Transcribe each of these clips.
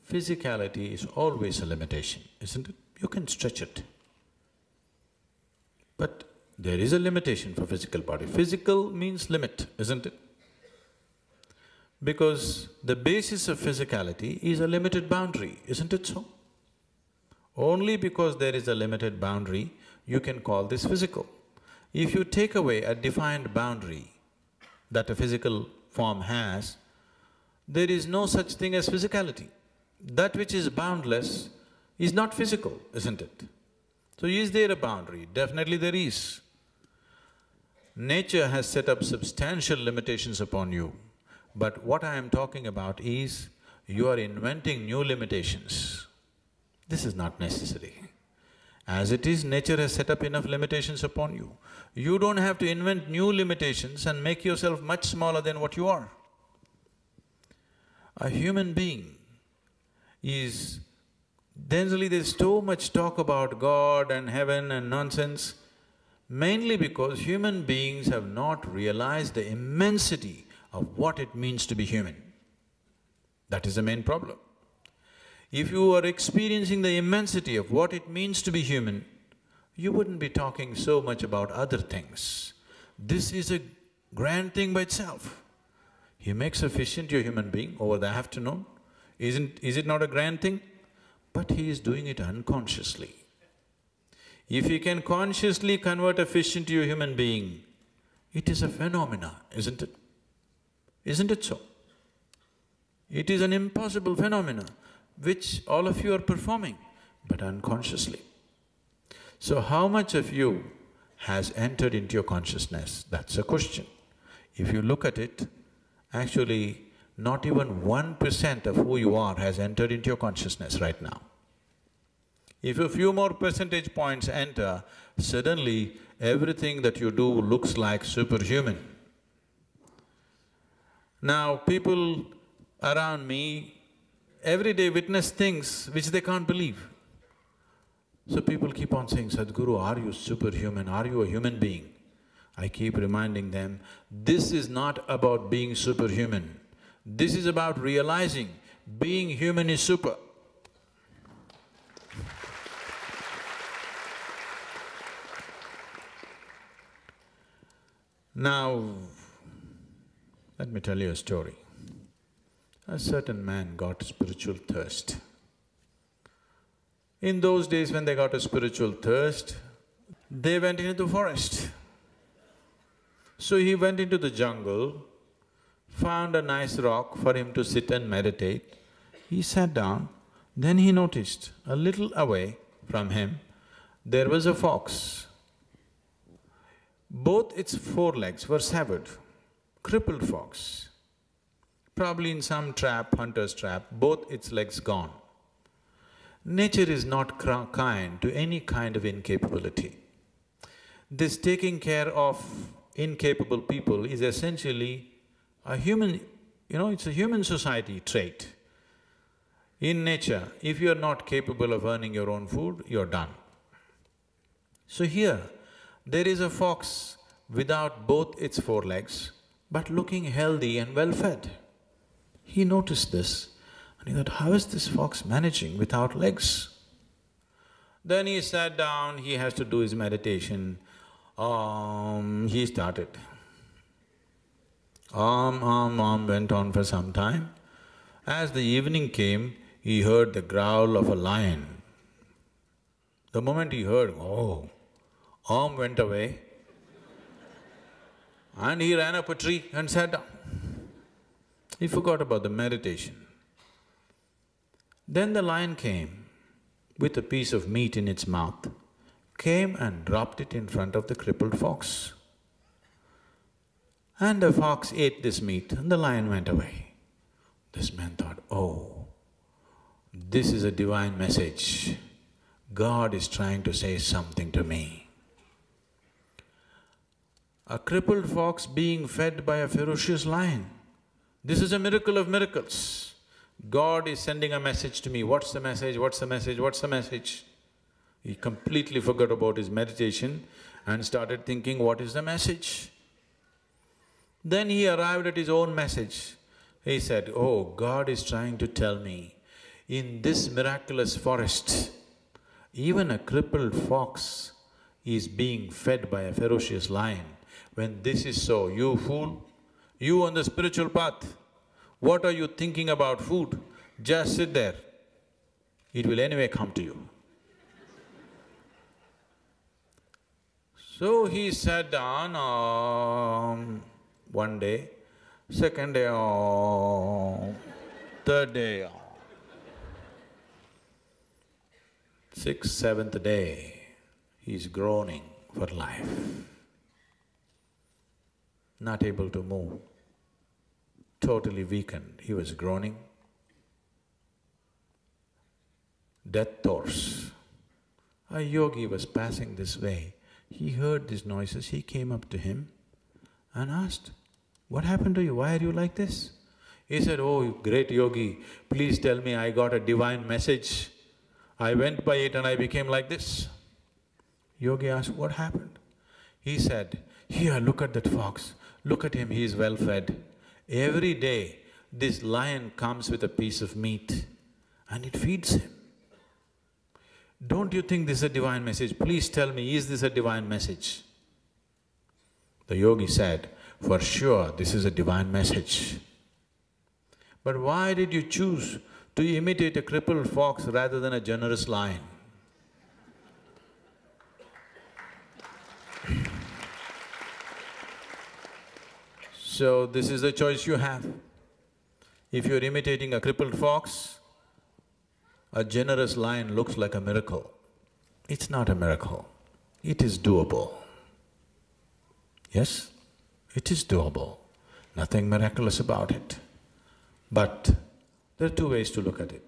physicality is always a limitation, isn't it? You can stretch it. But there is a limitation for physical body. Physical means limit, isn't it? Because the basis of physicality is a limited boundary, isn't it so? Only because there is a limited boundary, you can call this physical. If you take away a defined boundary that a physical form has, there is no such thing as physicality. That which is boundless is not physical, isn't it? So is there a boundary? Definitely there is. Nature has set up substantial limitations upon you, but what I am talking about is you are inventing new limitations. This is not necessary. As it is, nature has set up enough limitations upon you. You don't have to invent new limitations and make yourself much smaller than what you are. A human being is… Generally there's so much talk about God and heaven and nonsense, mainly because human beings have not realized the immensity of what it means to be human. That is the main problem. If you are experiencing the immensity of what it means to be human, you wouldn't be talking so much about other things. This is a grand thing by itself. He makes a fish into a human being over the afternoon. Is it not a grand thing? But he is doing it unconsciously. If he can consciously convert a fish into a human being, it is a phenomena, isn't it? Isn't it so? It is an impossible phenomena which all of you are performing, but unconsciously. So how much of you has entered into your consciousness? That's a question. If you look at it, actually not even 1% of who you are has entered into your consciousness right now. If a few more percentage points enter, suddenly everything that you do looks like superhuman. Now, people around me every day witness things which they can't believe. So people keep on saying, Sadhguru, are you superhuman? Are you a human being? I keep reminding them, this is not about being superhuman. This is about realizing being human is super. Now, let me tell you a story. A certain man got spiritual thirst. In those days when they got a spiritual thirst, they went into the forest. So he went into the jungle, found a nice rock for him to sit and meditate. He sat down, then he noticed a little away from him, there was a fox. Both its forelegs were severed, crippled fox. Probably in some trap, hunter's trap, both its legs gone. Nature is not kind to any kind of incapability. This taking care of incapable people is essentially a human… it's a human society trait. In nature, if you're not capable of earning your own food, you're done. So here, there is a fox without both its forelegs, but looking healthy and well-fed. He noticed this and he thought, how is this fox managing without legs? Then he sat down, he has to do his meditation. He started. Went on for some time. As the evening came, he heard the growl of a lion. The moment he heard, went away and he ran up a tree and sat down. He forgot about the meditation. Then the lion came with a piece of meat in its mouth, came and dropped it in front of the crippled fox. And the fox ate this meat and the lion went away. This man thought, oh, this is a divine message. God is trying to say something to me. A crippled fox being fed by a ferocious lion. This is a miracle of miracles. God is sending a message to me. What's the message? What's the message? What's the message? He completely forgot about his meditation and started thinking, what is the message? Then he arrived at his own message. He said, oh, God is trying to tell me, In this miraculous forest, even a crippled fox is being fed by a ferocious lion. When this is so, you fool, you on the spiritual path, what are you thinking about food? Just sit there, it will anyway come to you. So he sat down, one day, second day, third day, sixth, seventh day, he's groaning for life, not able to move, totally weakened. He was groaning. Death thoughts. A yogi was passing this way. He heard these noises, he came up to him and asked, "What happened to you? Why are you like this?" He said, "Oh, great yogi, please tell me, I got a divine message. I went by it and I became like this." Yogi asked, "What happened?" He said, "Here, look at that fox, look at him, he is well fed. Every day, this lion comes with a piece of meat and it feeds him. Don't you think this is a divine message? Please tell me, is this a divine message?" The yogi said, "For sure, this is a divine message. But why did you choose to imitate a crippled fox rather than a generous lion?" So this is the choice you have. If you're imitating a crippled fox, a generous lion looks like a miracle. It's not a miracle, it is doable. Yes, it is doable, nothing miraculous about it. But there are two ways to look at it.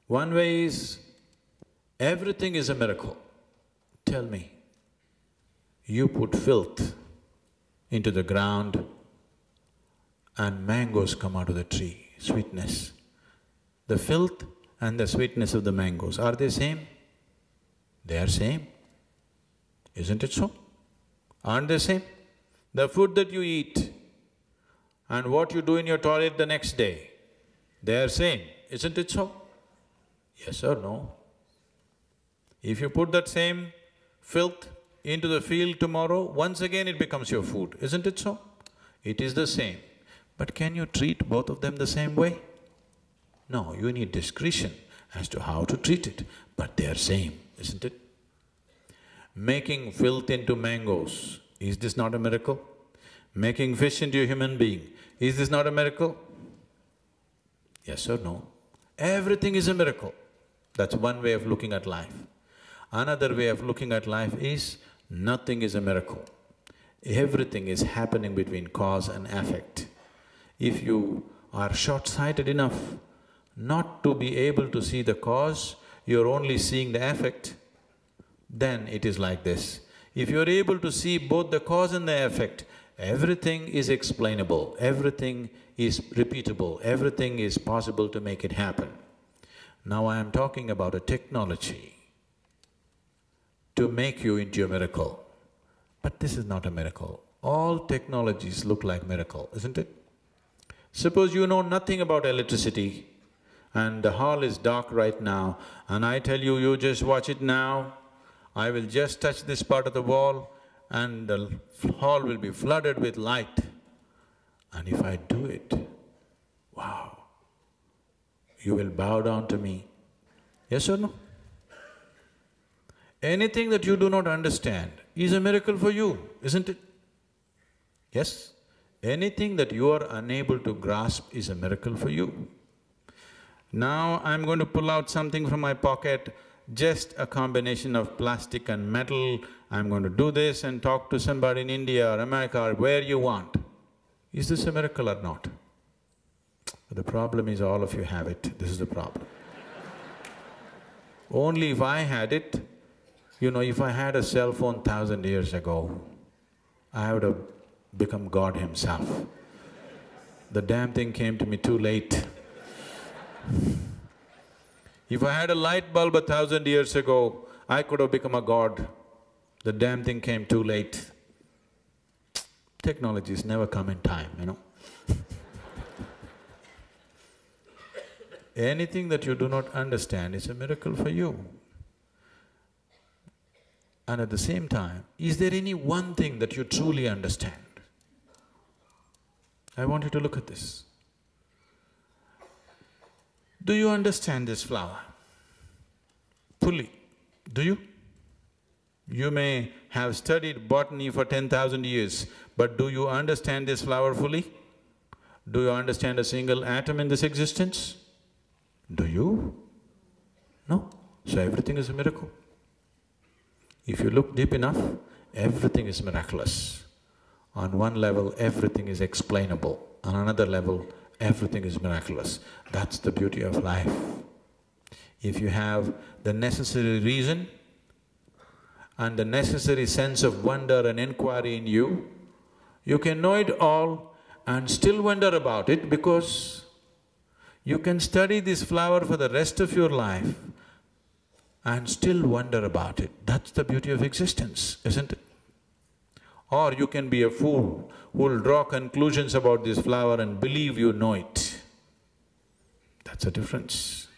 One way is, everything is a miracle. Tell me, you put filth into the ground and mangoes come out of the tree, sweetness. The filth and the sweetness of the mangoes, are they same? They are same, isn't it so? Aren't they same? The food that you eat and what you do in your toilet the next day, they are same, isn't it so? Yes or no? If you put that same filth into the field tomorrow, once again it becomes your food, isn't it so? It is the same. But can you treat both of them the same way? No, you need discretion as to how to treat it, but they are same, isn't it? Making filth into mangoes, is this not a miracle? Making fish into a human being, is this not a miracle? Yes or no? Everything is a miracle. That's one way of looking at life. Another way of looking at life is, nothing is a miracle. Everything is happening between cause and effect. If you are short-sighted enough not to be able to see the cause, you're only seeing the effect, then it is like this. If you're able to see both the cause and the effect, everything is explainable, everything is repeatable, everything is possible to make it happen. Now I am talking about a technology to make you into a miracle. But this is not a miracle. All technologies look like miracle, isn't it? Suppose you know nothing about electricity and the hall is dark right now and I tell you, you just watch it now, I will just touch this part of the wall and the hall will be flooded with light. And if I do it, wow, you will bow down to me. Yes or no? Anything that you do not understand is a miracle for you, isn't it? Yes? Anything that you are unable to grasp is a miracle for you. Now I'm going to pull out something from my pocket, just a combination of plastic and metal. I'm going to do this and talk to somebody in India or America or where you want. Is this a miracle or not? The problem is all of you have it, this is the problem. Only if I had it, you know, if I had a cell phone 1,000 years ago, I would have become God himself. The damn thing came to me too late. If I had a light bulb 1,000 years ago, I could have become a god. The damn thing came too late. Technologies never come in time, you know. Anything that you do not understand is a miracle for you. And at the same time, is there any one thing that you truly understand? I want you to look at this. Do you understand this flower? Fully. Do you? You may have studied botany for 10,000 years, but do you understand this flower fully? Do you understand a single atom in this existence? Do you? No. So everything is a miracle. If you look deep enough, everything is miraculous. On one level, everything is explainable. On another level, everything is miraculous. That's the beauty of life. If you have the necessary reason and the necessary sense of wonder and inquiry in you, you can know it all and still wonder about it, because you can study this flower for the rest of your life and still wonder about it. That's the beauty of existence, isn't it? Or you can be a fool who'll draw conclusions about this flower and believe you know it. That's the difference.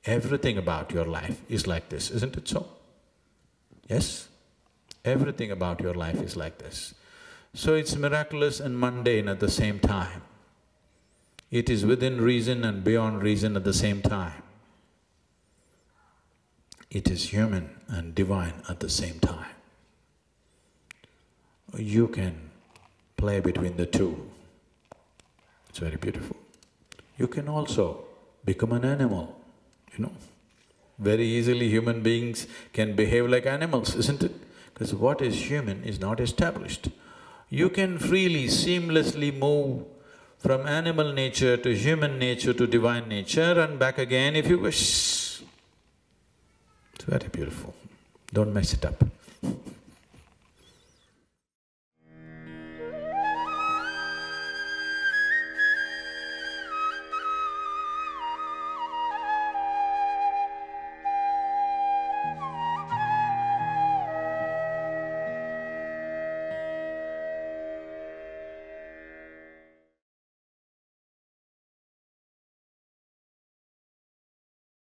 Everything about your life is like this, isn't it so? Yes? Everything about your life is like this. So it's miraculous and mundane at the same time. It is within reason and beyond reason at the same time. It is human and divine at the same time. You can play between the two. It's very beautiful. You can also become an animal, you know. Very easily human beings can behave like animals, isn't it? Because what is human is not established. You can freely, seamlessly move from animal nature to human nature to divine nature and back again if you wish. It's very beautiful. Don't mess it up.